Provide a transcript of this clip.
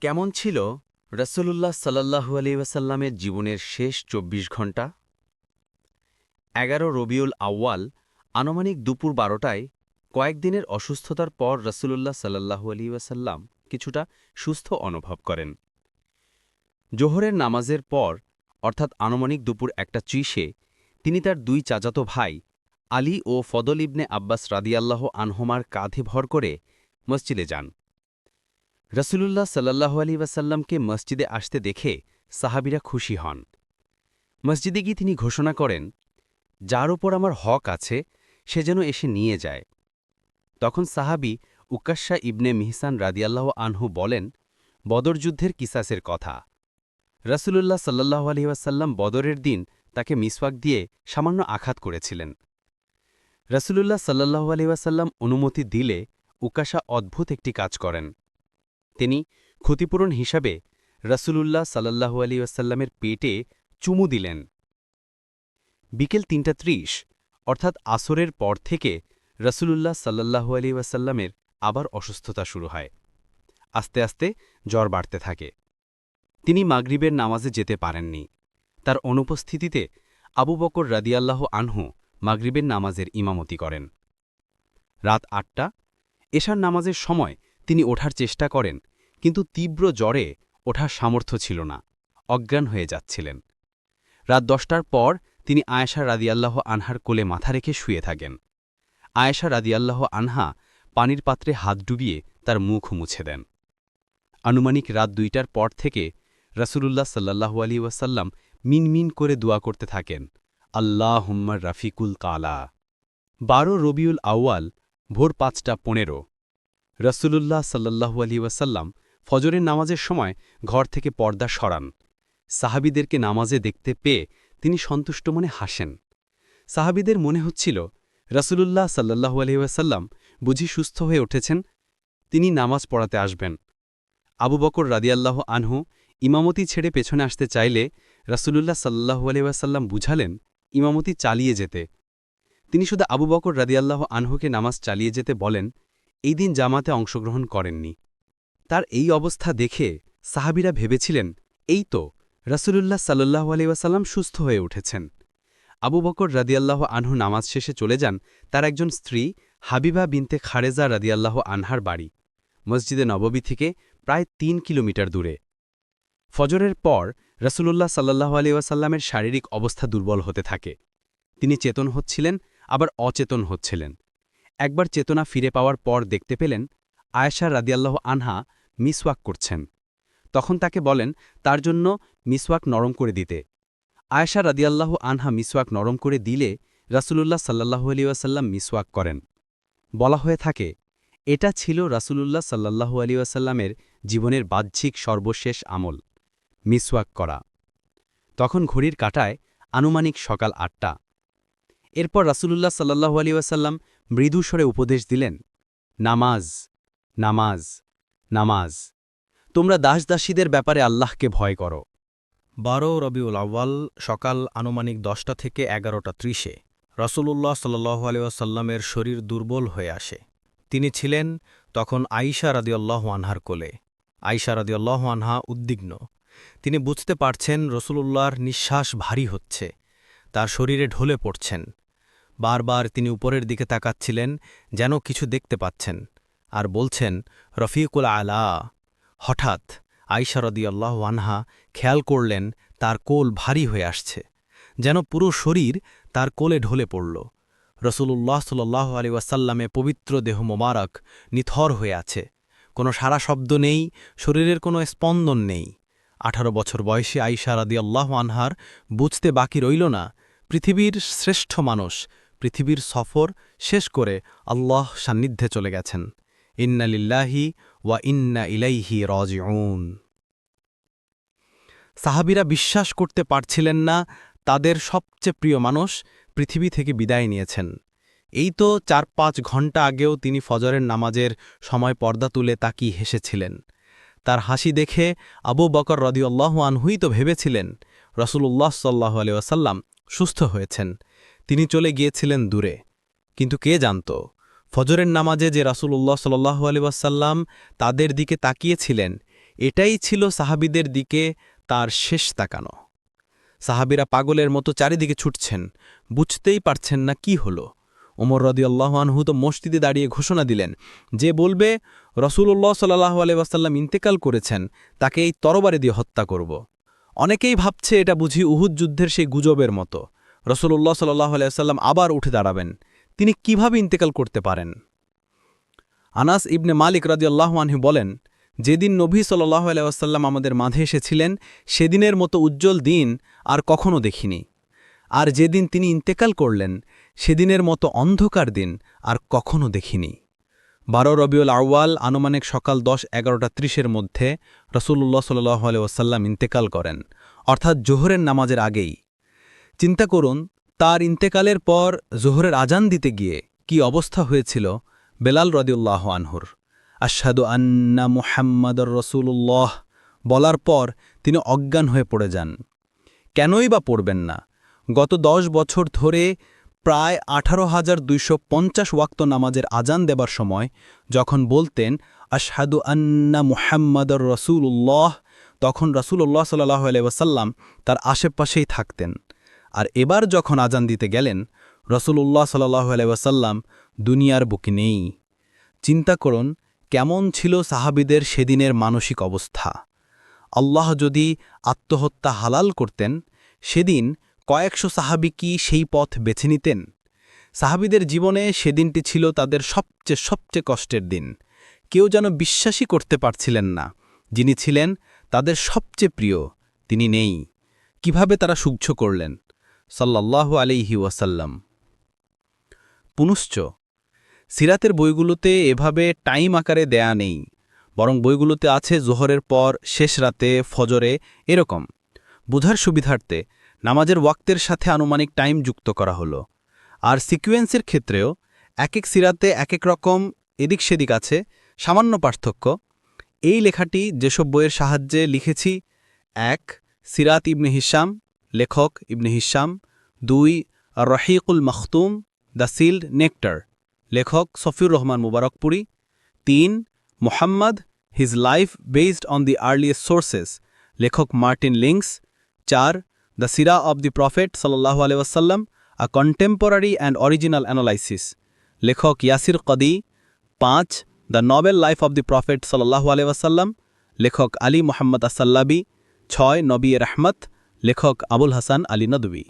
কেমন ছিল রাসূলুল্লাহ সাল্লাল্লাহু আলাইহি ওয়াসাল্লামের জীবনের শেষ ২৪ ঘণ্টা? ১১ রবিউল আউয়াল আনুমানিক দুপুর ১২টায় কয়েকদিনের অসুস্থতার পর রাসূলুল্লাহ সাল্লাল্লাহু আলাইহি ওয়াসাল্লাম কিছুটা সুস্থ অনুভব করেন। জোহরের নামাজের পর অর্থাৎ আনুমানিক দুপুর ১টা ৩০-এ তিনি তার দুই চাচাতো ভাই আলী ও ফদল ইবনে আব্বাস রাদিয়াল্লাহু আনহুমার কাঁধে ভর করে মসজিদে যান। রাসূলুল্লাহ সাল্লাল্লাহু আলাইহি ওয়াসাল্লামকে মসজিদে আসতে দেখে সাহাবীরা খুশি হন। মসজিদে গিয়ে তিনি ঘোষণা করেন, যার ওপর আমার হক আছে সে যেন এসে নিয়ে যায়। তখন সাহাবী উকাশা ইবনে মিহসান রাদিয়াল্লাহু আনহু বলেন, বদর যুদ্ধের কিসাসের কথা। রাসূলুল্লাহ সাল্লাল্লাহু আলাইহি ওয়াসাল্লাম বদরের দিন তাকে মিসওয়াক দিয়ে সামান্য আঘাত করেছিলেন। রাসূলুল্লাহ সাল্লাল্লাহু আলাইহি ওয়াসাল্লাম অনুমতি দিলে উকাশা অদ্ভুত একটি কাজ করেন। তিনি ক্ষতিপূরণ হিসাবে রাসূলুল্লাহ সাল্লাল্লাহু আলাইহি ওয়াসাল্লামের পেটে চুমু দিলেন। বিকেল ৩টা ৩০ অর্থাৎ আসরের পর থেকে রাসূলুল্লাহ সাল্লাল্লাহু আলাইহি ওয়াসাল্লামের আবার অসুস্থতা শুরু হয়। আস্তে আস্তে জ্বর বাড়তে থাকে। তিনি মাগরিবের নামাজে যেতে পারেননি। তার অনুপস্থিতিতে আবু বকর রাদিয়াল্লাহু আনহু মাগরিবের নামাজের ইমামতি করেন। রাত ৮টা এশার নামাজের সময় তিনি ওঠার চেষ্টা করেন, কিন্তু তীব্র জ্বরে ওঠার সামর্থ্য ছিল না, অজ্ঞান হয়ে যাচ্ছিলেন। রাত ১০টার পর তিনি আয়েশা রাদিয়াল্লাহু আনহার কোলে মাথা রেখে শুয়ে থাকেন। আয়েশা রাদিয়াল্লাহু আনহা পানির পাত্রে হাত ডুবিয়ে তার মুখ মুছে দেন। আনুমানিক রাত ২টার পর থেকে রাসূলুল্লাহ সাল্লাল্লাহু আলাইহি ওয়াসাল্লাম মিনমিন করে দোয়া করতে থাকেন, আল্লাহুম্মা রাফিকুল কালা। ১২ রবিউল আউয়াল ভোর ৫টা ১৫ রাসূলুল্লাহ সাল্লাল্লাহু আলাইহি ওয়াসাল্লাম ফজরের নামাজের সময় ঘর থেকে পর্দা সরান। সাহাবীদেরকে নামাজে দেখতে পেয়ে তিনি সন্তুষ্ট মনে হাসেন। সাহাবীদের মনে হচ্ছিল রাসূলুল্লাহ সাল্লাল্লাহু আলাইহি ওয়াসাল্লাম বুঝি সুস্থ হয়ে উঠেছেন, তিনি নামাজ পড়াতে আসবেন। আবু বকর রাদিয়াল্লাহু আনহু ইমামতি ছেড়ে পেছনে আসতে চাইলে রাসূলুল্লাহ সাল্লাল্লাহু আলাইহি ওয়াসাল্লাম বুঝালেন ইমামতি চালিয়ে যেতে। তিনি শুধু আবু বকর রাদিয়াল্লাহু আনহুকে নামাজ চালিয়ে যেতে বলেন, এই দিন জামাতে অংশগ্রহণ করেননি। তার এই অবস্থা দেখে সাহাবীরা ভেবেছিলেন, এই তো রাসূলুল্লাহ সাল্লাল্লাহু আলাইহি ওয়াসাল্লাম সুস্থ হয়ে উঠেছেন। আবু বকর রাদিয়াল্লাহু আনহু নামাজ শেষে চলে যান তার একজন স্ত্রী হাবিবা বিনতে খারেজা রাদিয়াল্লাহু আনহার বাড়ি, মসজিদে নববী থেকে প্রায় ৩ কিলোমিটার দূরে। ফজরের পর রাসূলুল্লাহ সাল্লাল্লাহু আলাইহি ওয়াসাল্লামের শারীরিক অবস্থা দুর্বল হতে থাকে। তিনি চেতন হচ্ছিলেন, আবার অচেতন হচ্ছিলেন। একবার চেতনা ফিরে পাওয়ার পর দেখতে পেলেন আয়েশা রাদিয়াল্লাহু আনহা মিসওয়াক করছেন। তখন তাকে বলেন তার জন্য মিসওয়াক নরম করে দিতে। আয়েশা রাদিয়াল্লাহু আনহা মিসওয়াক নরম করে দিলে রাসূলুল্লাহ সাল্লাল্লাহু আলাইহি ওয়াসাল্লাম মিসওয়াক করেন। বলা হয়ে থাকে, এটা ছিল রাসূলুল্লাহ সাল্লাল্লাহু আলাইহি ওয়াসাল্লামের জীবনের বাহ্যিক সর্বশেষ আমল, মিসওয়াক করা। তখন ঘড়ির কাঁটায় আনুমানিক সকাল ৮টা। এরপর রাসূলুল্লাহ সাল্লাল্লাহু আলাইহি ওয়াসাল্লাম মৃদু স্বরে উপদেশ দিলেন, নামাজ, নামাজ, নামাজ। তোমরা দাসদাসীদের ব্যাপারে আল্লাহকে ভয় করো। ১২ রবিউল আউয়াল সকাল আনুমানিক ১০টা থেকে ১১টা ৩০-এ রাসূলুল্লাহ সাল্লাল্লাহু আলাইহি ওয়াসাল্লামের শরীর দুর্বল হয়ে আসে। তিনি ছিলেন তখন আয়েশা রাদিয়াল্লাহু আনহার কোলে। আয়েশা রাদিয়াল্লাহু আনহা উদ্বিগ্ন। তিনি বুঝতে পারছেন রাসূলুল্লাহর নিঃশ্বাস ভারী হচ্ছে, তার শরীরে ঢলে পড়ছেন। বারবার তিনি উপরের দিকে তাকাচ্ছিলেন, যেন কিছু দেখতে পাচ্ছেন, আর বলছেন, রফিকুল আলা। হঠাৎ আয়েশা রাদিয়াল্লাহু আনহা খেয়াল করলেন তার কোল ভারী হয়ে আসছে, যেন পুরো শরীর তার কোলে ঢলে পড়ল। রাসূলুল্লাহ সাল্লাল্লাহু আলাইহি ওয়াসাল্লামে পবিত্র দেহ মোবারক নিথর হয়ে আছে, কোনো সারা শব্দ নেই, শরীরের কোনো স্পন্দন নেই। ১৮ বছর বয়সী আয়েশা রাদিয়াল্লাহু আনহার বুঝতে বাকি রইল না, পৃথিবীর শ্রেষ্ঠ মানুষ পৃথিবীর সফর শেষ করে আল্লাহ সান্নিধ্যে চলে গেছেন। ইন্না লিল্লাহি ওয়া ইন্না ইলাইহি রাজিউন। সাহাবীরা বিশ্বাস করতে পারছিলেন না তাদের সবচেয়ে প্রিয় মানুষ পৃথিবী থেকে বিদায় নিয়েছেন। এই তো ৪-৫ ঘণ্টা আগেও তিনি ফজরের নামাজের সময় পর্দা তুলে তাকিয়ে হেসেছিলেন। তার হাসি দেখে আবু বকর রাদিয়াল্লাহু আনহুই তো ভেবেছিলেন রাসূলুল্লাহ সাল্লাল্লাহু আলাইহি ওয়াসাল্লাম সুস্থ হয়েছেন, তিনি চলে গিয়েছিলেন দূরে। কিন্তু কে জানত ফজরের নামাজে যে রাসূলুল্লাহ সাল্লাল্লাহু আলাইহি ওয়াসাল্লাম তাদের দিকে তাকিয়েছিলেন, এটাই ছিল সাহাবীদের দিকে তার শেষ তাকানো। সাহাবীরা পাগলের মতো চারিদিকে ছুটছেন, বুঝতেই পারছেন না কি হলো। ওমর রাদিয়াল্লাহু আনহু তো মসজিদে দাঁড়িয়ে ঘোষণা দিলেন, যে বলবে রাসূলুল্লাহ সাল্লাল্লাহু আলাইহি ওয়াসাল্লাম ইন্তেকাল করেছেন, তাকে এই তরবারি দিয়ে হত্যা করব। অনেকেই ভাবছে এটা বুঝি উহুদ যুদ্ধের সেই গুজবের মতো। রাসূলুল্লাহ সাল্লাল্লাহু আলাইহি ওয়াসাল্লাম আবার উঠে দাঁড়াবেন। তিনি কিভাবে ইন্তেকাল করতে পারেন? আনাস ইবনে মালিক রাদিয়াল্লাহু আনহু বলেন, যেদিন নবী সাল্লাল্লাহু আলাইহি ওয়াসাল্লাম আমাদের মাঝে এসেছিলেন, সেদিনের মতো উজ্জ্বল দিন আর কখনো দেখিনি। আর যেদিন তিনি ইন্তেকাল করলেন, সেদিনের মতো অন্ধকার দিন আর কখনো দেখিনি। 12 রবিউল আউয়াল আনুমানিক সকাল 10-11:30 মধ্যে রাসূলুল্লাহ সাল্লাল্লাহু আলাইহি ওয়াসাল্লাম ইন্তেকাল করেন, অর্থাৎ জোহরের নামাজের আগেই। চিন্তা করুন, তার ইন্তেকালের পর জোহরের আজান দিতে গিয়ে কি অবস্থা হয়েছিল বেলাল রাদিয়াল্লাহু আনহুর। আশহাদু আন্না মুহাম্মাদুর রাসূলুল্লাহ বলার পর তিনি অজ্ঞান হয়ে পড়ে যান। কেনই বা পড়বেন না? গত 10 বছর ধরে প্রায় 18,250 ওয়াক্ত নামাজের আজান দেবার সময় যখন বলতেন আশহাদু আন্না মুহাম্মাদুর রাসূলুল্লাহ, তখন রাসূলুল্লাহ সাল্লাল্লাহু আলাইহি ওয়াসাল্লাম তার আশেপাশেই থাকতেন। আর এবার যখন আজান দিতে গেলেন, রাসূলুল্লাহ সাল্লাল্লাহু আলাইহি ওয়াসাল্লাম দুনিয়ার বুকে নেই। চিন্তা করুন কেমন ছিল সাহাবীদের সেদিনের মানসিক অবস্থা। আল্লাহ যদি আত্মহত্যা হালাল করতেন, সেদিন কয়েকশো সাহাবী কি সেই পথ বেছে নিতেন? সাহাবীদের জীবনে সেদিনটি ছিল তাদের সবচেয়ে কষ্টের দিন। কেউ যেন বিশ্বাসই করতে পারছিলেন না, যিনি ছিলেন তাদের সবচেয়ে প্রিয়, তিনি নেই। কিভাবে তারা সহ্য করলেন? সাল্লাল্লাহু আলাইহি ওয়াসাল্লাম। পুনশ্চ সিরাতের বইগুলোতে এভাবে টাইম আকারে দেয়া নেই, বরং বইগুলোতে আছে জোহরের পর, শেষ রাতে, ফজরে, এরকম। বুঝার সুবিধার্থে নামাজের ওয়াক্তের সাথে আনুমানিক টাইম যুক্ত করা হলো। আর সিকুয়েন্সের ক্ষেত্রেও এক এক সিরাতে এক এক রকম এদিক সেদিক আছে, সামান্য পার্থক্য। এই লেখাটি যেসব বইয়ের সাহায্যে লিখেছি: 1. সিরাত ইবনে হিশাম, লেখক Ibn Hisham. 2. Rahiqul Makhtum, the sealed nectar, লেখক Safiur Rahman Mubarakpuri. 3. Muhammad, his life based on the earliest sources, লেখক Martin Lings. 4. The Sira of the prophet সাল্লাল্লাহু আলাইহি ওয়াসাল্লাম, a contemporary and original analysis, লেখক Yasir Qadhi. 5. The noble life of the prophet সাল্লাল্লাহু আলাইহি ওয়াসাল্লাম, লেখক আলী মোহাম্মদ আসাল্লাবি। 6. নবী রহমত, লেখক আবুল হাসান আলী নদভী।